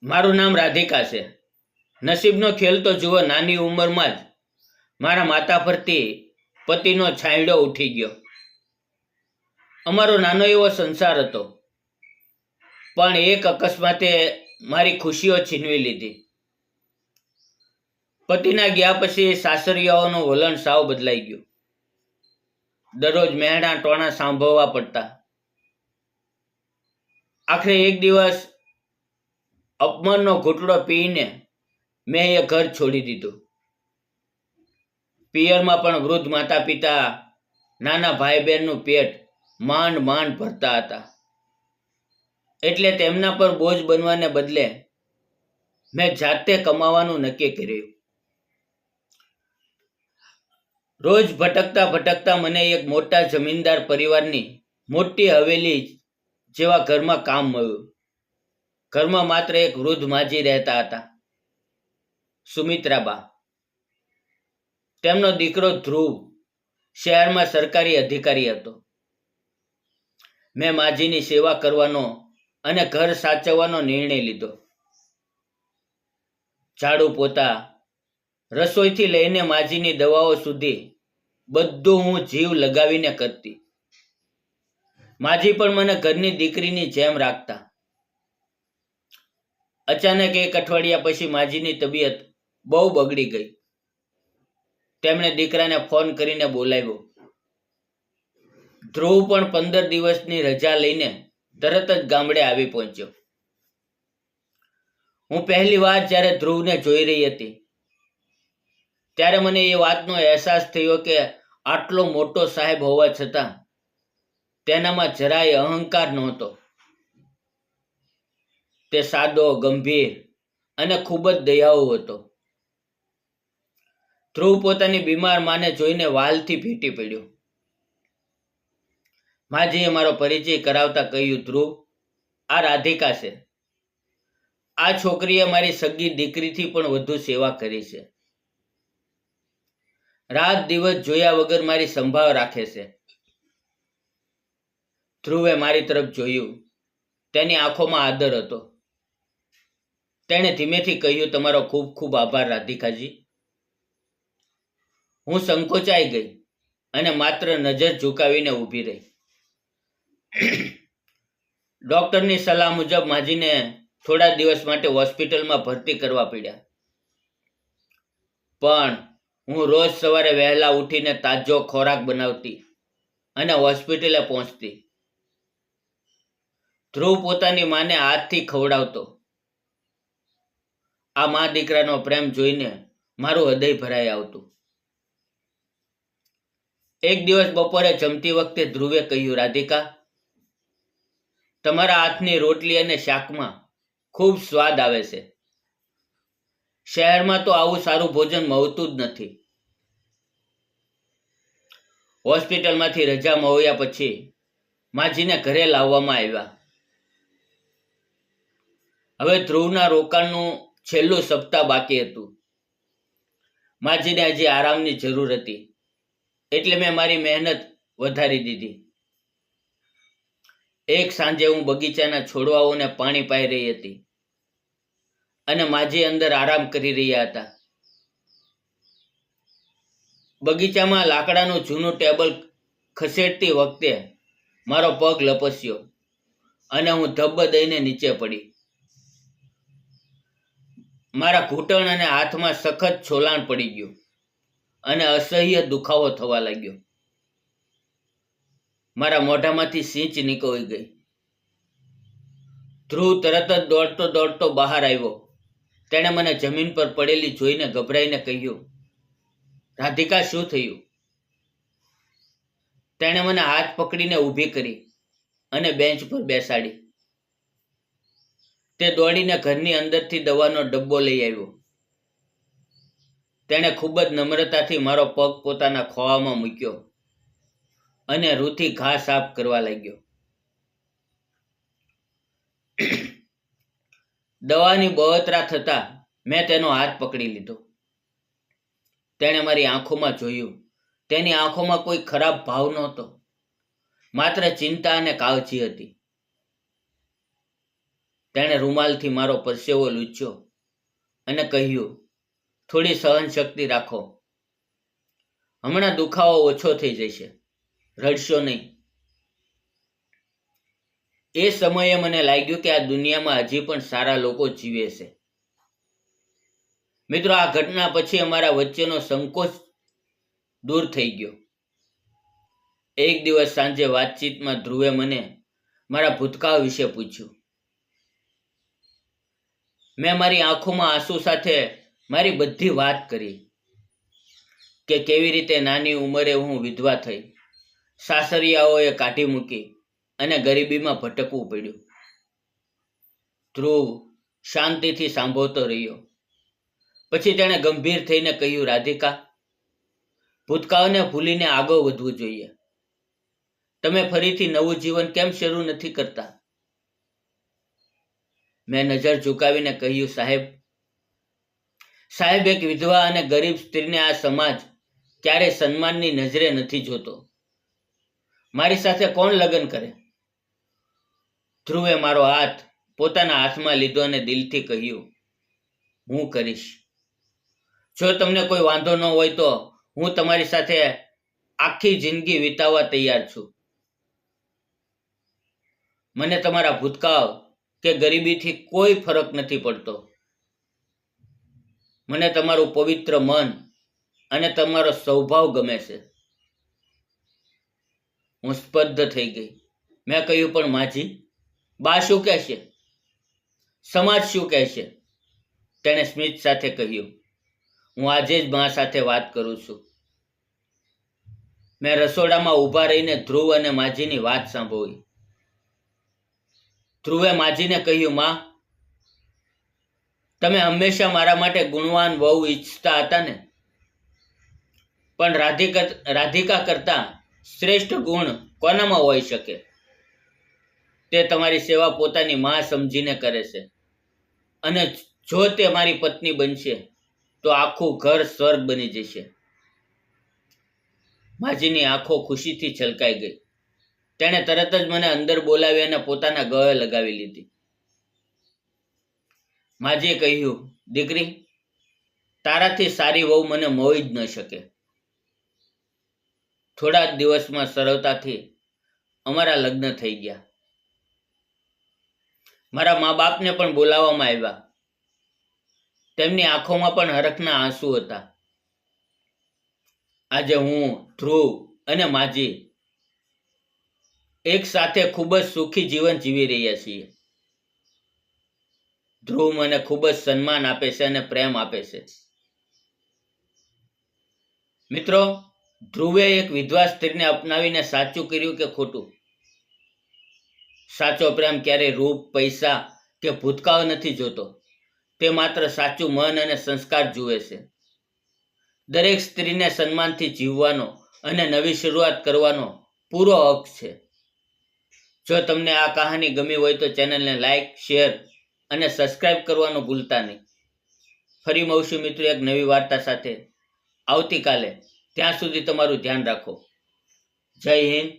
મારું નામ રાધિકા છે. નસીબનો ખેલ તો જુઓ, નાની ઉંમરમાં જ મારા માતા પરથી પતિનો છાંયડો ઉઠી ગયો. અમારો નાનો એવો સંસાર હતો, પણ એક અકસ્માતે મારી ખુશીઓ છીનવી લીધી. પતિના ગયા પછી સાસરિયાઓનું વલણ સાવ બદલાઈ ગયું. દરરોજ મહેણા ટોણા સાંભળવા પડતા. આખરે એક દિવસ અપમાનનો ઘૂંટડો પીને મેં એ ઘર છોડી દીધું. પિયરમાં પણ વૃદ્ધ માતા પિતા, નાના ભાઈ બહેનનું પેટ માંડ માંડ ભરતા હતા. એટલે તેમના પર બોજ બનવાને બદલે મેં જાતે કમાવાનું નક્કી કર્યું. રોજ ભટકતા ભટકતા મને એક મોટા જમીનદાર પરિવારની મોટી હવેલી જેવા ઘરમાં કામ મળ્યું. ઘરમાં માત્ર એક વૃદ્ધ માજી રહેતા હતા, સુમિત્રાબા. તેમનો દીકરો ધ્રુવ શહેરમાં સરકારી અધિકારી હતો. મેં માજીની સેવા કરવાનો અને ઘર સાચવવાનો નિર્ણય લીધો. ઝાડુ પોતા, રસોઈથી લઈને માજીની દવાઓ સુધી બધું હું જીવ લગાવીને કરતી. માજી પણ મને ઘરની દીકરીની જેમ રાખતા. અચાનક એક અઠવાડિયા પછી માજીની તબિયત બહુ બગડી ગઈ. તેમણે દીકરાને ફોન કરીને બોલાવ્યો. ધ્રુવ પણ 15 દિવસની રજા લઈને તરત જ ગામડે આવી પહોંચ્યો. હું પહેલી વાર જ્યારે ધ્રુવને જોઈ રહી હતી, ત્યારે મને એ વાતનો અહેસાસ થયો કે આટલો મોટો સાહેબ હોવા છતાં તેનામાં જરાય અહંકાર નહોતો. તે સાદો, ગંભીર અને ખૂબ જ દયાળુ હતો. ધ્રુવ પોતાની બીમાર માને જોઈને વાલથી ભેટી પડ્યો. માજીએ મારો પરિચય કરાવતા કહ્યું, ધ્રુવ, આ રાધિકા છે. આ છોકરીએ મારી સગી દીકરીથી પણ વધુ સેવા કરી છે. રાત દિવસ જોયા વગર મારી સંભાળ રાખે છે. ધ્રુવે મારી તરફ જોયું. તેની આંખોમાં આદર હતો. તેણે ધીમેથી કહ્યું, તમારો ખૂબ ખૂબ આભાર રાધિકાજી. હું સંકોચાઈ ગઈ અને માત્ર નજર ઝુકાવીને ઊભી રહી. ડોક્ટરની સલાહ મુજબ માજીને થોડા દિવસ માટે હોસ્પિટલમાં ભરતી કરવા પડ્યા. પણ હું રોજ સવારે વહેલા ઉઠીને તાજો ખોરાક બનાવતી અને હોસ્પિટલે પહોંચતી. ધ્રુવ પોતાની માને હાથથી ખવડાવતો. આ મા દીકરાનો પ્રેમ જોઈને મારું હૃદય ભરાઈ આવતું. એક દિવસ બપોરે જમતી વખતે ધ્રુવે કહ્યું, રાધિકા, તમારા હાથની રોટલી અને શાકમાં ખૂબ સ્વાદ આવે છે. શહેરમાં તો આવું સારું ભોજન મળતું જ નથી. હોસ્પિટલમાંથી રજા મળ્યા પછી માજીને ઘરે લાવવામાં આવ્યા. હવે ધ્રુવના રોકાણનું છેલ્લું સપ્તાહ બાકી હતું. માજીને હજી આરામની જરૂર હતી, એટલે મેં મારી મહેનત વધારી દીધી. એક સાંજે હું બગીચાના છોડવાઓને પાણી પાઈ રહી હતી અને માજી અંદર આરામ કરી રહ્યા હતા. બગીચામાં લાકડાનું જૂનું ટેબલ ખસેડતી વખતે મારો પગ લપસ્યો અને હું ધબ્બ દઈને નીચે પડી. મારા ઘૂંટણ અને હાથમાં સખત છોલાણ પડી ગયું અને અસહ્ય દુખાવો થવા લાગ્યો. મારા મોઢામાંથી સીંચ નીકળી ગઈ. ધ્રુવ તરત જ દોડતો દોડતો બહાર આવ્યો. તેણે મને જમીન પર પડેલી જોઈને ગભરાઈને કહ્યું, રાધિકા, શું થયું? તેણે મને હાથ પકડીને ઊભી કરી અને બેન્ચ પર બેસાડી. તે દોડીને ઘરની અંદરથી દવાનો ડબ્બો લઈ આવ્યો. તેણે ખૂબ જ નમ્રતાથી મારો પગ પોતાના ખોળામાં મૂક્યો અને રૂથી ઘા સાફ કરવા લાગ્યો. દવાની બળતરા થતાં મેં તેનો હાથ પકડી લીધો. તેણે મારી આંખોમાં જોયું. તેની આંખોમાં કોઈ ખરાબ ભાવ નહોતો, માત્ર ચિંતા અને કાળજી હતી. તેણે રૂમાલથી મારો પરસેવો લૂછ્યો અને કહ્યું, થોડી સહન શક્તિ રાખો, હમણાં દુખાવો ઓછો થઈ જશે, રડશો નહીં. એ સમયે મને લાગ્યું કે આ દુનિયામાં હજી પણ સારા લોકો જીવે છે. મિત્રો, આ ઘટના પછી અમારા વચ્ચેનો સંકોચ દૂર થઈ ગયો. એક દિવસ સાંજે વાતચીતમાં ધ્રુવે મને મારા ભૂતકાળ વિશે પૂછ્યું. મેં મારી આંખોમાં આંસુ સાથે મારી બધી વાત કરી કે કેવી રીતે નાની ઉંમરે હું વિધવા થઈ, સાસરિયાઓએ કાઢી મૂકી અને ગરીબીમાં ભટકવું પડ્યું. ધ્રુવ શાંતિથી સાંભળતો રહ્યો. પછી તેણે ગંભીર થઈને કહ્યું, રાધિકા, ભૂતકાળને ભૂલીને આગળ વધવું જોઈએ. તમે ફરીથી નવું જીવન કેમ શરૂ નથી કરતા? મેં નજર ઝુકાવીને કહ્યું, સાહેબ, એક વિધવા અને ગરીબ સ્ત્રીને આ સમાજ ક્યારેય સન્માનની નજરે નથી જોતો. મારી સાથે કોણ લગ્ન કરે? ધ્રુવે મારો હાથ પોતાના હાથમાં લીધો અને દિલથી કહ્યું, હું કરીશ. જો તમને કોઈ વાંધો ન હોય તો હું તમારી સાથે આખી જિંદગી વિતાવવા તૈયાર છું. મને તમારા ભૂતકાળ કે ગરીબીથી કોઈ ફરક નથી પડતો. મને તમારું પવિત્ર મન અને તમારો સ્વભાવ ગમે છે. હું સ્તબ્ધ થઈ ગઈ. મેં કહ્યું, પણ માજી, બા શું કહેશે? સમાજ શું કહેશે? તેણે સ્મિત સાથે કહ્યું, હું આજે જ બા સાથે વાત કરું છું. મેં રસોડામાં ઊભા રહીને ધ્રુવ અને માજીની વાત સાંભળી. ધ્રુવે માજીને કહ્યું, માં, તમે હંમેશા મારા માટે ગુણવાન વહુ ઈચ્છતા હતા ને? પણ રાધિકા કરતા શ્રેષ્ઠ ગુણ કોનામાં હોઈ શકે? તે તમારી સેવા પોતાની માં સમજીને કરે છે, અને જો તે મારી પત્ની બનશે તો આખું ઘર સ્વર્ગ બની જશે. માજીની આંખો ખુશીથી છલકાઈ ગઈ. તેણે તરત જ મને અંદર બોલાવી અને પોતાના ગળે લગાવી લીધી. માજીએ કહ્યું, દીકરી, તારાથી સારી વહુ મને મળી જ ન શકે. થોડા જ દિવસમાં સરળતાથી અમારા લગ્ન થઈ ગયા. મારા મા બાપને પણ બોલાવવામાં આવ્યા. તેમની આંખોમાં પણ હરખના આંસુ હતા. આજે હું, ધ્રુવ અને માજી એક સાથે ખૂબ જ સુખી જીવન જીવી રહ્યા છીએ. ધ્રુવ મને ખૂબ જ સન્માન આપે છે અને પ્રેમ આપે છે. મિત્રો, ધ્રુવે એક વિધવા સ્ત્રીને અપનાવીને સાચું કર્યું કે ખોટું? સાચો પ્રેમ ક્યારેય રૂપ, પૈસા કે ભૂતકાળ નથી જોતો. તે માત્ર સાચું મન અને સંસ્કાર જુએ છે. દરેક સ્ત્રીને સન્માનથી જીવવાનો અને નવી શરૂઆત કરવાનો પૂરો હક છે. જો તમને આ કહાની ગમી હોય તો ચેનલને લાઈક, શેર અને સબસ્ક્રાઇબ કરવાનું ભૂલતા નહીં. ફરી મળશું મિત્રો એક નવી વાર્તા સાથે આવતીકાલે. ત્યાં સુધી તમારું ધ્યાન રાખો. જય હિન્દ.